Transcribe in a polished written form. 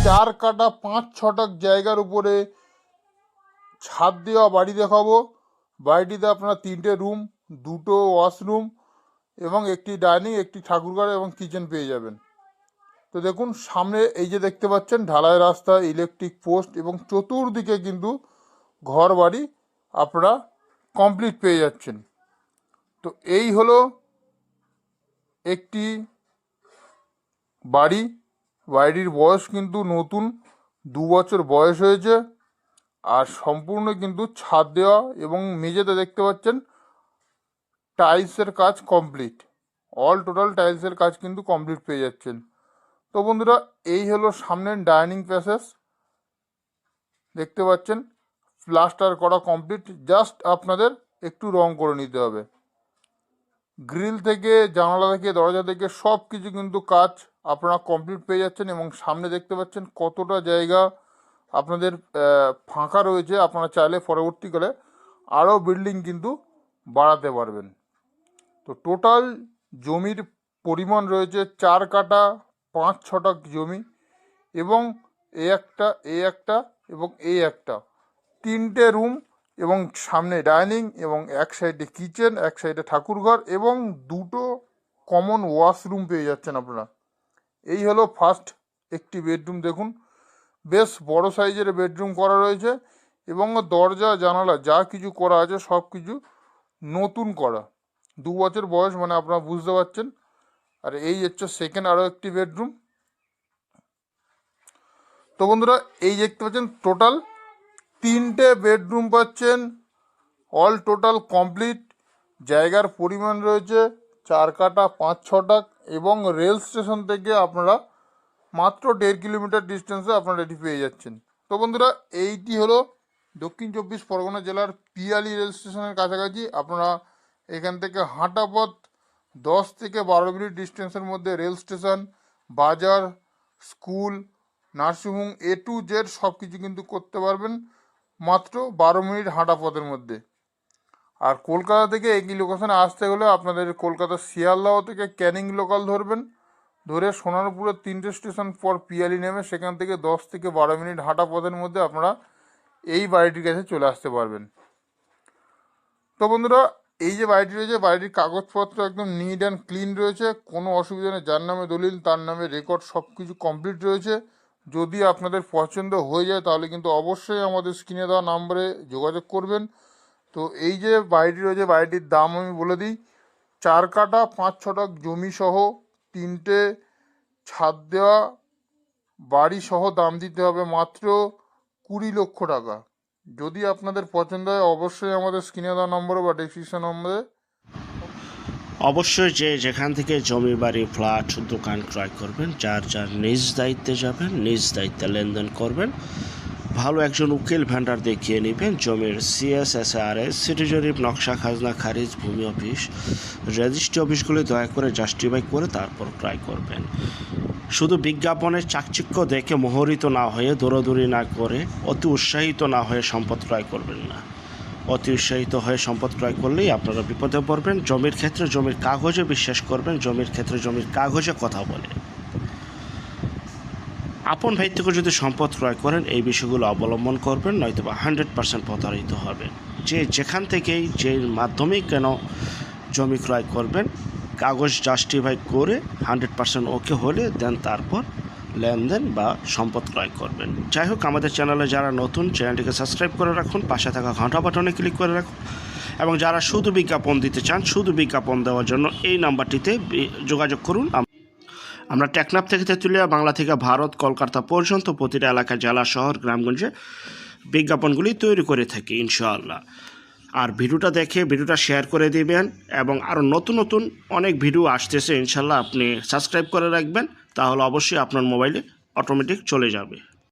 4 কাটা 5-6 জায়গার উপরে ছাদ দেওয়া বাড়ি দেখাবো। বাড়িটিতে আপনারা 3টে রুম, 2টো ওয়াশরুম এবং একটি ডাইনিং, একটি ঠাকুরঘর এবং কিচেন পেয়ে যাবেন। তো দেখুন সামনে এই যে দেখতে পাচ্ছেন ঢালাই রাস্তা, ইলেকট্রিক পোস্ট এবং চতুর্দিকে কিন্তু ঘর বাড়ি আপনারা কমপ্লিট পেয়ে যাচ্ছেন। তো এই হলো একটি বাড়ির বয়স কিন্তু নতুন, 2 বছর বয়স হয়েছে। আর সম্পূর্ণ কিন্তু ছাদ দেওয়া এবং মেঝেতে দেখতে পাচ্ছেন টাইলসের কাজ কমপ্লিট, অল টোটাল টাইলসের কাজ কিন্তু কমপ্লিট পেয়ে যাচ্ছেন। তো বন্ধুরা এই হলো সামনের ডাইনিং প্যাসেজ, দেখতে পাচ্ছেন প্লাস্টার করা কমপ্লিট, জাস্ট আপনাদের একটু রং করে নিতে হবে। গ্রিল থেকে, জানালা থেকে, দরজা থেকে সব কিছু কিন্তু কাজ আপনারা কমপ্লিট পেয়ে যাচ্ছেন। এবং সামনে দেখতে পাচ্ছেন কতটা জায়গা আপনাদের ফাঁকা রয়েছে, আপনারা চাইলে পরবর্তীকালে আরও বিল্ডিং কিন্তু বাড়াতে পারবেন। তো টোটাল জমির পরিমাণ রয়েছে 4 কাটা 5-6 জমি এবং এই একটা এবং এই একটা, 3টে রুম এবং সামনে ডাইনিং এবং এক সাইডে কিচেন, এক সাইডে ঠাকুরঘর এবং 2টো কমন ওয়াশরুম পেয়ে যাচ্ছেন আপনারা। এই হলো ফার্স্ট একটি বেডরুম, দেখুন বেশ বড় সাইজের বেডরুম করা রয়েছে এবং দরজা জানালা যা কিছু করা আছে সব কিছু নতুন করা। 2 বছর বয়স মানে আপনারা বুঝতে পারছেন। আর এই হচ্ছে সেকেন্ড আরও একটি বেডরুম। তো বন্ধুরা এই দেখতে পাচ্ছেন টোটাল 3টে বেডরুম পাচ্ছেন, অল টোটাল কমপ্লিট। জায়গার পরিমাণ রয়েছে 4 কাটা 5-6 এবং রেল স্টেশন থেকে আপনারা মাত্র 1.5 কিলোমিটার ডিস্টেন্সে আপনারা এটি পেয়ে যাচ্ছেন। তো বন্ধুরা এইটি হলো দক্ষিণ 24 পরগনা জেলার পিয়ালি রেল স্টেশনের কাছাকাছি। আপনারা এখান থেকে হাঁটা পথ 10 থেকে 12 মিনিট ডিস্টেন্সের মধ্যে রেল স্টেশন, বাজার, school, nursing home A to Z সব কিছু কিন্তু করতে পারবেন মাত্র 12 মিনিট হাঁটা পথের মধ্যে। আর কলকাতা থেকে এই লোকেশনে আসতে হলে আপনাদের কলকাতা শিয়ালদহ থেকে ক্যানিং লোকাল ধরবেন, ধরে সোনারপুরের 3টে স্টেশন পর পিয়ালি নেমে সেখান থেকে 10 থেকে 12 মিনিট হাঁটা পথের মধ্যে আপনারা এই বাড়িটির কাছে চলে আসতে পারবেন। তো বন্ধুরা এই যে বাড়িটি রয়েছে, বাড়িটির কাগজপত্র একদম নিট অ্যান্ড ক্লিন রয়েছে, কোনো অসুবিধা নেই। যার নামে দলিল তার নামে রেকর্ড সব কিছু কমপ্লিট রয়েছে। যদি আপনাদের পছন্দ হয়ে যায় তাহলে কিন্তু অবশ্যই আমাদের স্ক্রিনে দেওয়া নাম্বারে যোগাযোগ করবেন। তো এই যে বাড়িটি রয়েছে, বাড়িটির দাম আমি বলে দিই, 4 কাটা 5-6 জমি সহ 3টে ছাদ দেওয়া বাড়ি সহ দাম দিতে হবে মাত্র 20 লক্ষ টাকা। যদি আপনাদের পছন্দ হয় অবশ্যই আমাদের স্ক্রিনে দেওয়া নম্বরে বা ডেসক্রিপশন নম্বরে অবশ্যই যে যেখান থেকে জমি, বাড়ি, ফ্ল্যাট, দোকান ক্রয় করবেন, যার যার নিজ দায়িত্বে যাবেন, নিজ দায়িত্বে লেনদেন করবেন। ভালো একজন উকিল ভেন্ডার দেখিয়ে নেবেন। জমির CSSRS, সিটি জরিপ, নকশা, খাজনা খারিজ, ভূমি অফিস, রেজিস্ট্রি অফিসগুলি দয়া করে জাস্টিফাই করে তারপর ক্রয় করবেন। শুধু বিজ্ঞাপনের চাকচিক্য দেখে মোহরিত না হয়ে, দৌড়াদৌড়ি না করে, অতি উৎসাহিত না হয়ে সম্পদ ক্রয় করবেন না। অতি উৎসাহিত হয়ে সম্পদ ক্রয় করলেই আপনারা বিপদে পড়বেন। জমির ক্ষেত্রে জমির কাগজে বিশ্বাস করবেন, জমির ক্ষেত্রে জমির কাগজে কথা বলে। আপন ভাই থেকে যদি সম্পদ ক্রয় করেন এই বিষয়গুলো অবলম্বন করবেন, নয়তো বা 100% প্রতারিত হবেন। যে যেখান থেকেই যে মাধ্যমেই কেন জমি ক্রয় করবেন, কাগজ জাস্টিফাই করে 100% ওকে হলে দেন তারপর লেনদেন বা সম্পদ ক্রয় করবেন। যাই হোক, আমাদের চ্যানেলে যারা নতুন, চ্যানেলটিকে সাবস্ক্রাইব করে রাখুন, পাশে থাকা ঘন্টা বাটনে ক্লিক করে রাখুন। এবং যারা শুধু বিজ্ঞাপন দিতে চান, শুধু বিজ্ঞাপন দেওয়ার জন্য এই নাম্বারটিতে যোগাযোগ করুন। আমরা টেকনাফ থেকে তেঁতুলিয়া, বাংলা থেকে ভারত, কলকাতা পর্যন্ত প্রতিটা এলাকা, জেলা, শহর, গ্রামগঞ্জে বিজ্ঞাপনগুলি তৈরি করে থাকি ইনশাআল্লাহ। আর ভিডিওটা দেখে ভিডিওটা শেয়ার করে দিবেন এবং আরও নতুন নতুন অনেক ভিডিও আসতেছে ইনশাআল্লাহ। আপনি সাবস্ক্রাইব করে রাখবেন, তাহলে অবশ্যই আপনার মোবাইলে অটোমেটিক চলে যাবে।